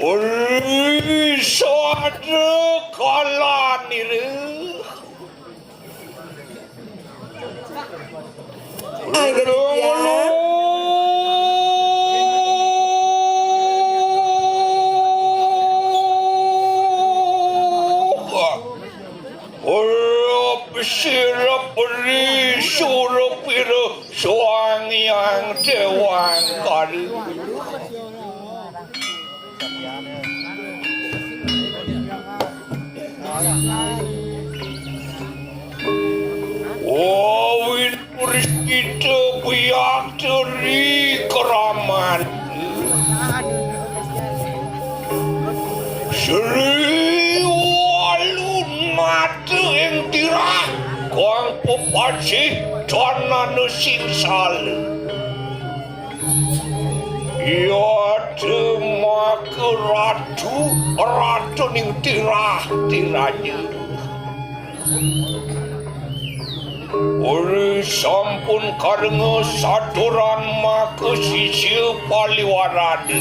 Oi, sadar kalan ini. Sirap beri suruh piru suang yang dewang kali. Oh, ini kita biak dari keramat. Seri walun mata yang tirah. Kong pepasi tanah nusinsal. Ia tema ke ratu ning tiranya. Uri sampun karenga saturan maka sisil paliwarade.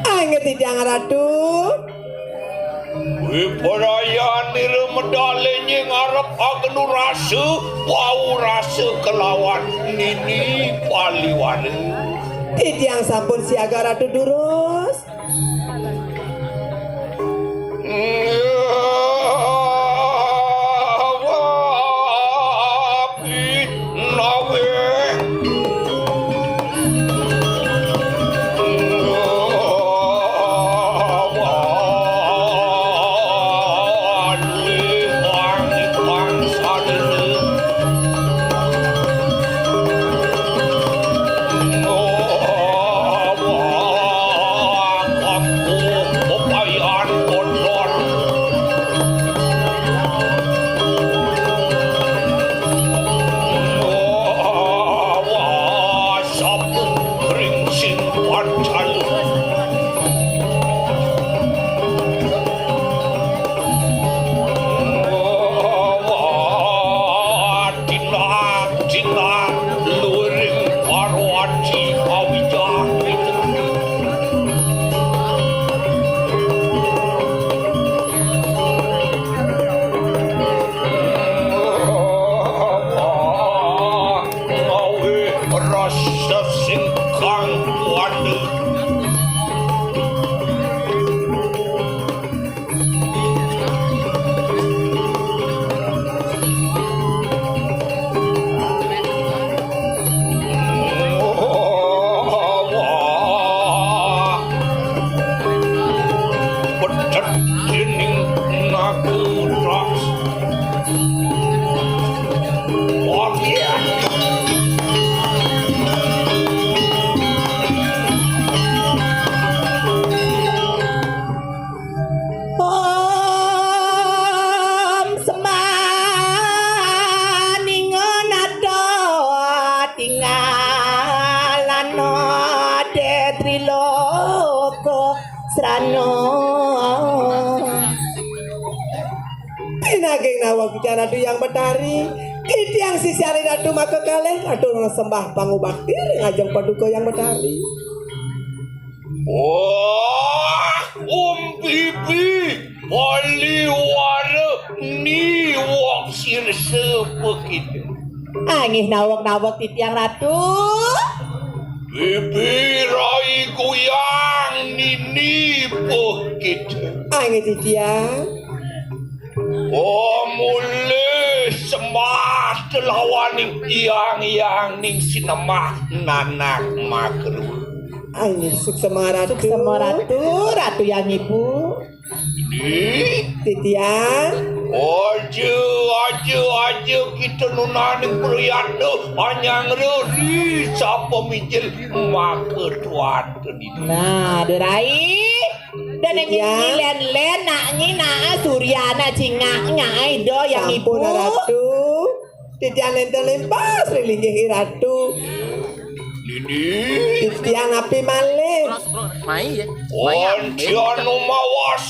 Angget tiang ratu. Perayaan ini medalenya ngarep agenu rasa bau rasa kelawan nini paliwana. Tiang sampun siaga ratu durus. Pinaging nawag bicara tu yang betari. Kitiang sisi hari ratu maka kalih aduh sembah pangubakti ngajeng paduka yang betari. Wah, Bibi, paliwara ni wong sirse begitu. Angih nawag-nawag titiang ratu. Bibi rai goyang nini begitu. Angih titiang. Oh mulai sembah telawaning yang ning sinemah nanak makru. Angih suksema ratu, ratu yang ibu. Ini titiang. Aja kita nunaning priyatna anyang reri sapa mijil maka tuat ni. Nah, derai. Dan yang len naknyi nak Suryana cingak do yang ibu ratu. Titiang lenten pas rilingih ratu. Ini titiang api malih. Mai ya. Ontian mawas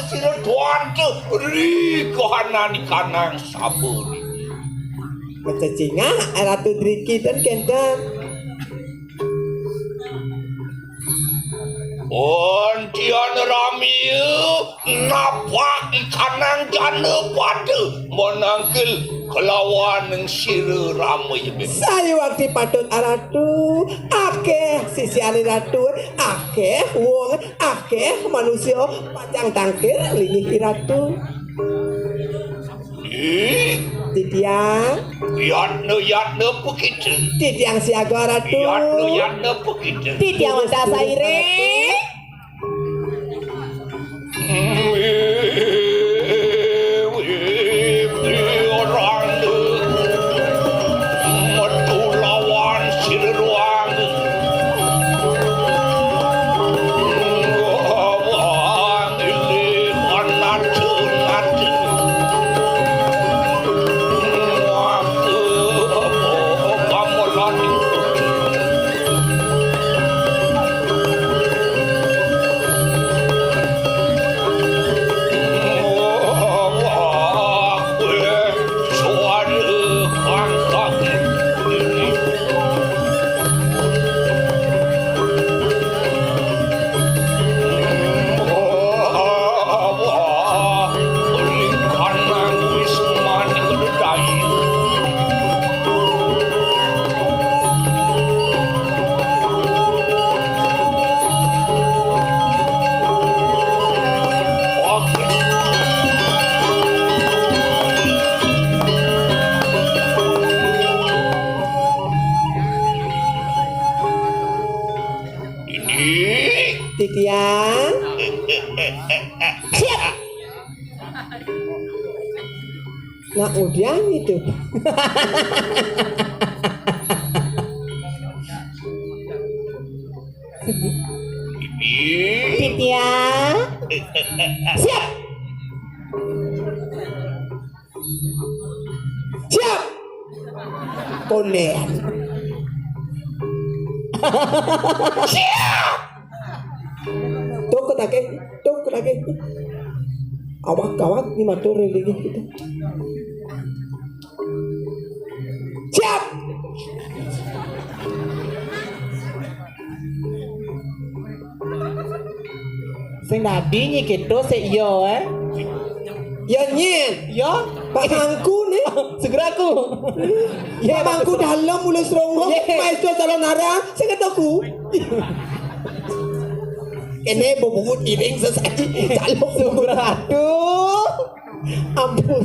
sira tuan tu ri kahanan kanang sabun. Macam cingak ratu driki dan kenten. sian rami napak ikanang jana pada menangkil kelawan yang sira ramai Saya waktu patut aratu akeh sisiane ratu akeh wong akeh manusia pacang tangkir lingi ratu Titiang yatna begitu Titiang siaga ratu yatna begitu Titiang wanda saire orang metu lawan siruang wang ini anatu waktu kamu lagi Titiang siap nah udah itu Titiang siap siap konen siap Tok lagi. Awak ni motor lagi kita. Siap. Sing nadinya gitu yo Ya nyen. Ya, Pak Mangku nih. Segera aku. Ya Mangku dalam mulai serongo. Maestro calon arah. Saya kataku. Ini bubut iring selesai calon aduh ampun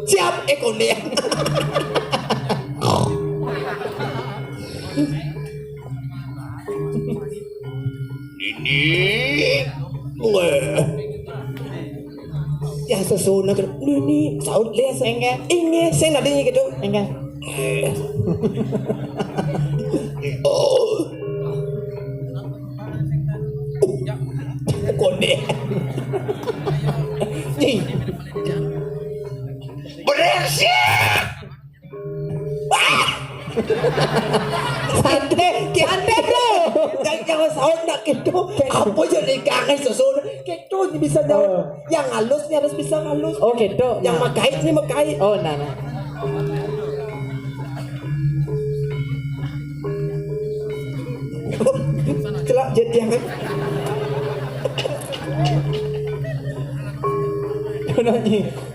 siap ekonomi ini ya sesuna kan ini saud lihat saya inge saya nadinya gitu enggak kode nih bersih santai tuh jangan saud nak gitu apa jadi kangen susun gitu bisa jauh yang halus nih harus bisa halus oh gitu yang makait nih makait oh nah celak jadi yang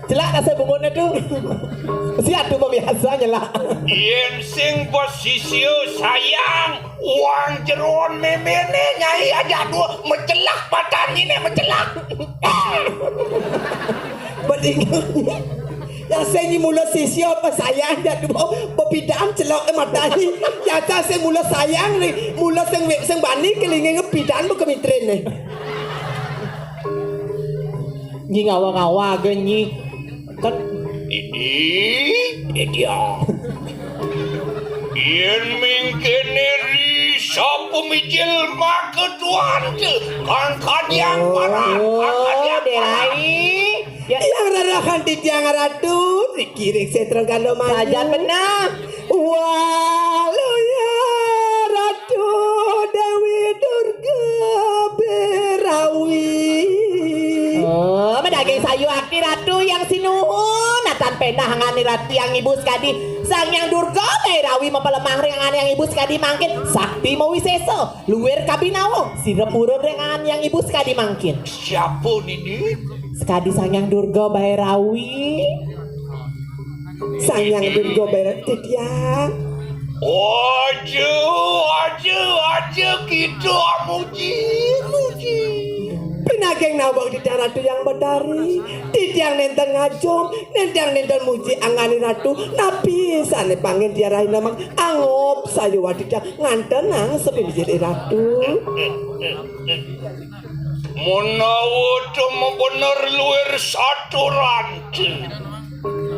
celak rasa bungonya tuh si aduh biasanya lah yen sing posisi sayang uang jeron memene nyai aja dua mencelak patan ini mencelak Bedingnya yang saya mulut sisi apa sayang dan pepidaan celok matani yang saya mulut sayang nih mulut sing bani kelingin ngepidaan berkemitren nih nyi ngawa-ngawa genyi kan ini dia yen mingkene risa pemijil makeduan kangkan yang parah kangkan yang parah yang rarakan di tiang ratu dikirik setron kalo maju sajan benar walau ya ratu Dewi Durga Berawi oh medaging sayu akti ratu yang sinuhun natan penah ngani ratu yang ibu sekadi sang yang durga Bhairawi mempelemah rengan yang ibu sekadi mangkin sakti mawiseso luwer kabinawo sirepurun rengan yang ibu sekadi mangkin Siapa ini? sekadi sang yang durga Bhairawi sang yang durga Bhairawi Tityang Aja gitu muji. pinageng nawang di ratu yang Batari Tityang nenten ngajong nenten muji angani ratu nabi sane pangin diarahin namang angop sayu Tityang nganten nang sepinjir ratu Menawa cuma bener luar satu rantai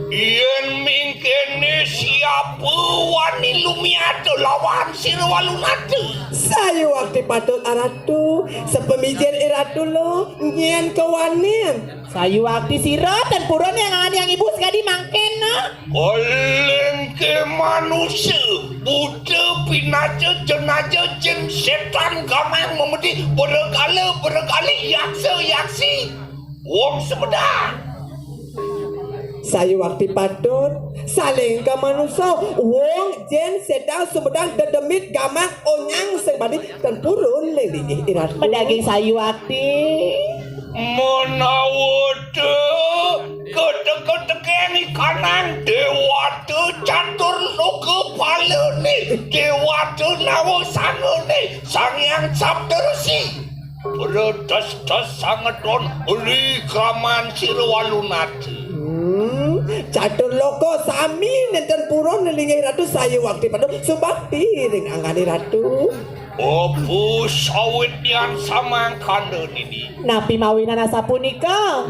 Yen mingkene siapa wani lumiado lawan sirwalunatu sayu waktu patut ratu sepemijir ratu lo nyen kewanin sayu wakti siro dan purun yang ibu sekadi mangkin na Oleng ke manusia Buddha pinaja jenaja jen setan gamang memedi berkali yaksa-yaksi Wong semedang sayu waktu patut saling ke manusia wong jen sedang sumedang dedemit gamang onyang sebadi dan purun lelih ratu medaging sayu wakti Menawa ketek-ketekeni kanang dewata catur loka palane dewata nawa sangane sangyang sabdersi Berdas-das sangeton uli kraman sirwalunati catur loko sami nenten purun lelih ratu sayu waktu patut subakti ring angani ratu Opo sawit yang samangkanda ini napi mawinan asapunika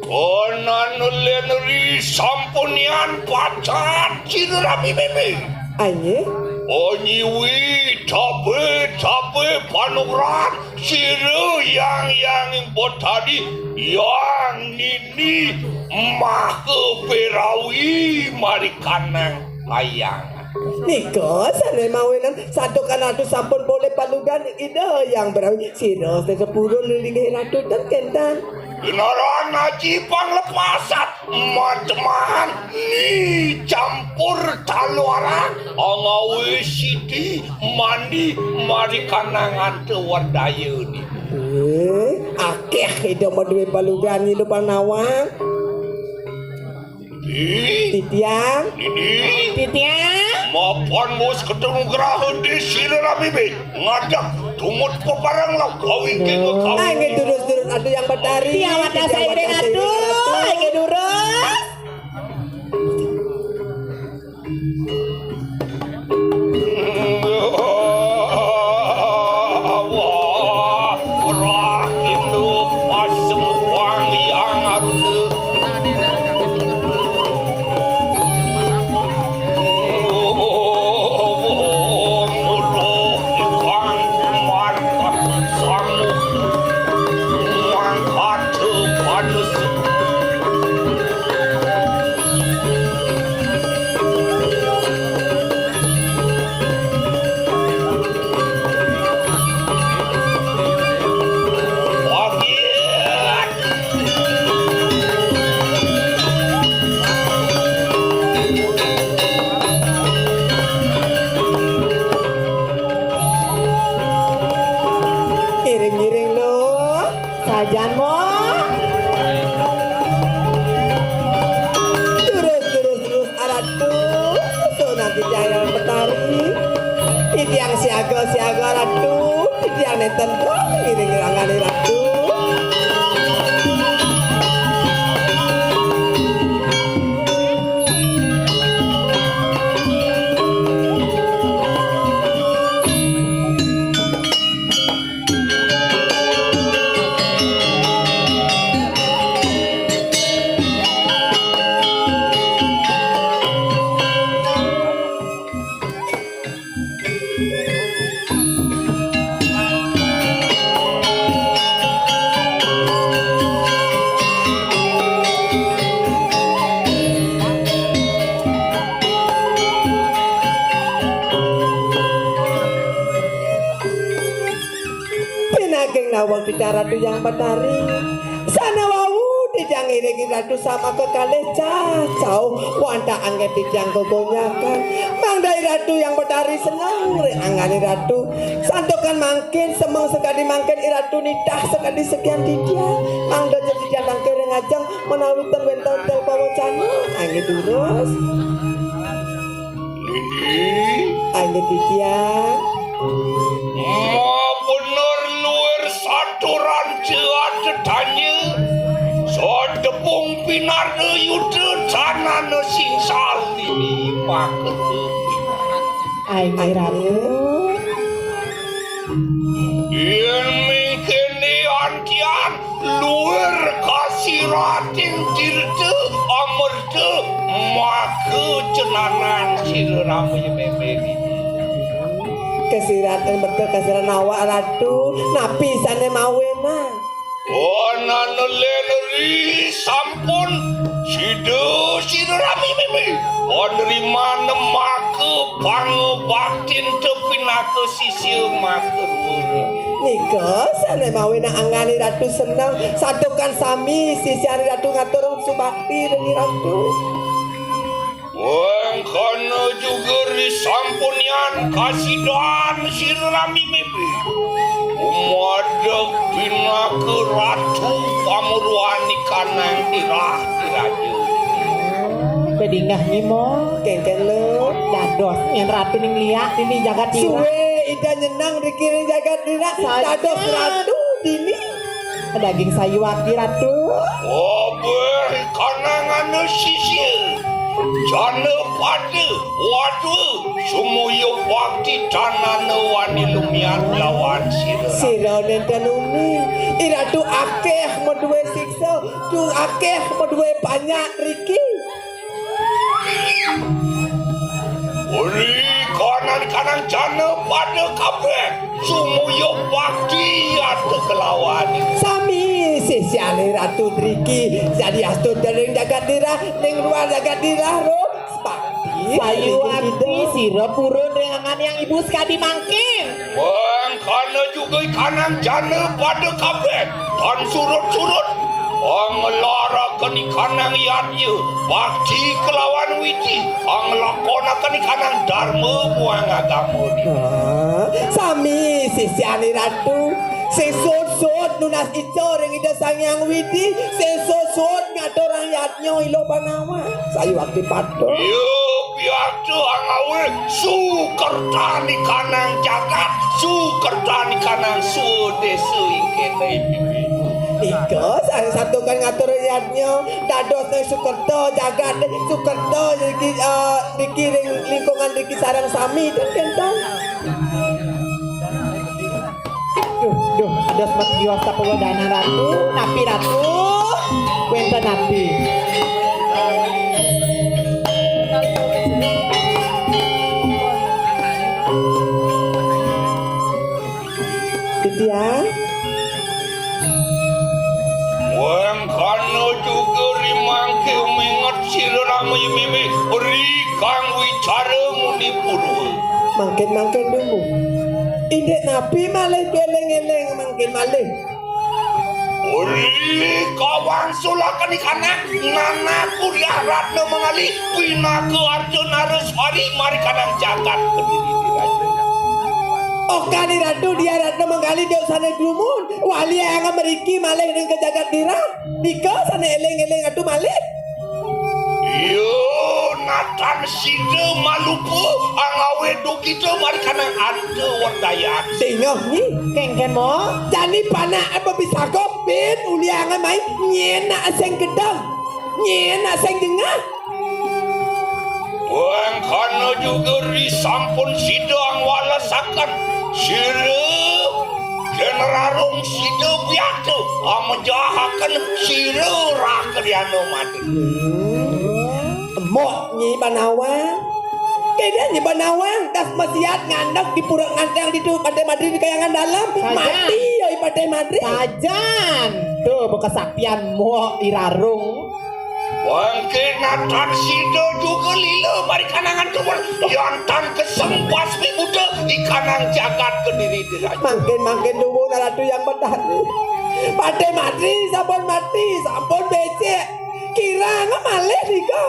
Konan lenri sampunian pacat cirami bebe anye Onyiwi tabe panugran siru yang import tadi yang ini mah ke Bhairawi marikanang ayang Niko sana mawinan satu kan ratu sampun boleh palugan ide yang berawi siro sepuluh lelih ratu dan kentan Beneran aji panglepasat Mateman ni campur taluaran Angawi sidi mandi mari kanangan tewardaya ni akeh ide madwe palugan ni lupa nawang Tityang Ini Tityang Mapan mus ketemu geraha di sirami be Ngadak tumut peparang lah kawin ke kawin angin durus-durus adu yang Batari tiawat nasa ide ratu lagi durus Iring-iring lo sajan mo Terus aratu so nanti jangan Batari Tityang siaga ratu Tityang nenten dong iring-irangan ratu nawang bicara tu yang Batari sana wau dijang iringi ratu sama kekalih cacau wanda angge tijang kegonyakan mangdai ratu yang betari senang angani ratu santokan mangkin semang sekali mangkin iratu nitah sekali sekian tidia mangda jadi jadang kering ajang menawi terbentar tel pawacana angge durus angge tidia Ma bener luar satu ranca tanya Sodepung pinar de yude tanah ne singsal ini maka Angge ratu Yang mengkini antian luar kasih rating tirte amerte maka cenanan sirramai memeri kesiratan betul kesiran awak ratu napi sana mawena Ona neleneri sampun Sida rami mimi Onerima nemake Pangbatin tepinake sisi make Nika sana mawena angani ratu senang satukan sami sisi hari ratu ngatur subakti dengan ratu Wang kana juga risampunian kasidan sirami mimi Umadeg pinake ratu pamurwani kanang dirah diraja bedingah nyimo kengken lo dados yang ratu ning liat ini jagat dira suwe ida nyenang dikiring jagat dira dados ratu dini daging sayuaki ratu Ober kanangan sisir Jana pada waduh Sumuyo bakti tanah wani lumian lawan sirah sira nenten umi iratu akeh medue siksa tu akeh medue banyak riki Uri kanan jana pada kabeh Sumuyo bakti atau kelawan sami sesiane ratu Triki jadi astu dereng jagat dirah ning luar jagat dirah ro sepati sayuaki sira purun rengangan yang ibu sekali mangkin Bang kana juga kanang jana pada kabeh Dan surut-surut Ang larakan ikanang yatnya Bakti kelawan wiji Ang lakonakan ikanang dharma buang agama sami sesiane ratu sesot-sot nunas ico ring ida sangyang widi sesot-sot ngatorang yatnya ilo panawa sayu akti pato Yo biasa angawe Sukertani kanang jagat Sukertani kanang sudesu ingkene Ika saya satukan ngatur yatnya dados nang Sukerto jagat Sukerto dikiring lingkungan di sarang sami dan kentang duh ada semat giwasta pewodana ratu napi ratu kuenta napi Titia Wang kana juga rimangke mengat sirami mimi Rikang wicara muni purwa mangkin dulu indek napi malih geleng-geleng mangkin malih Uri kawan sulakan ikanak Nana kuliah ratna mengali Pinake Arjuna Reswari Mari kanang jagat kediri diraja Okani ratu dia ratna menggali jauh sana grumun wali yang meriki malih dengan kejagat dira Nika sana eleng-eleng atu malih Yo Natan sida malupu Angawe do kita mari kanang ante wardayat tengok ni kengken mo jani pana apa bisa kopin uliangan main nyena seng gedang nyena seng jengah Wang kana juga risampun sidang walasakan Sira Generarung sida biatu Amejahakan sira rakriano mati Mok nyi banawang Keda nyi banawang Das mesiat ngandok di pura ngandang di tu Pantai Madrid di kayangan dalam Saja. Mati yoi Pantai Madrid sajan tuh bekesaktian mo irarung Wangke natan sida juga lila Mari kanangan tuan Yantan kesempas mingguda Ikanang jagat kediri diraja Mangkin dulu ratu yang bertani Pantai Madrid sampun mati sampun becek kira malih nika.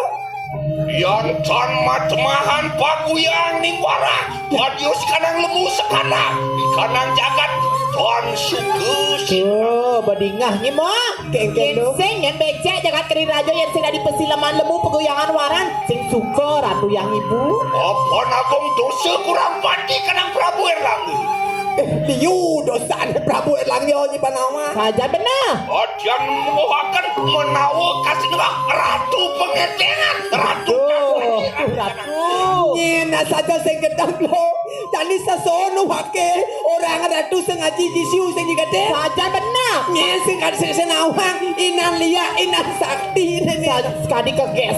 Yang tan matmahan paguyang ning warak Adios kanang lemu sekanang Ikanang jagat Tan suges Oh, badingah ni mo. Keng-keng do. Sing yang becek jagat keri raja yang sing di pesilaman lembu pegoyangan waran. Sing suka ratu yang ibu. Apa nagong dosa kurang pati kanang Prabu Erlangga Liu dosan Prabu Erlangga nyi Panawa. Saja benar. Adian menguhakan menawa kasih nama Ratu Pengetengan Ratu Oh, ratu. Nyena saja sing gedang lo. Tani sasono hake orang ratu sing ngaji jisiu sing gede. Saja benar. Nyen sing kad sing senawang inan lia inan sakti nene. Sekali ke ges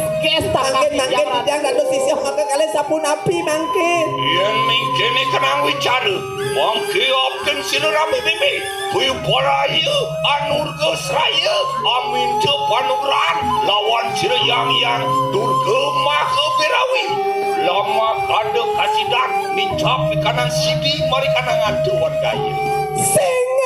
Mangke tidang ratu sisih maka kalian sapu napi mangke. Yang mingkini kenang wicara Mangke opten sinurami mimi Buyu Boraya Anurga Seraya Amin je panuran Lawan Sirayang Durga Maha Berawi Lama kada kasidan Nicap kanang sidi Mari kanang aduan daya Sing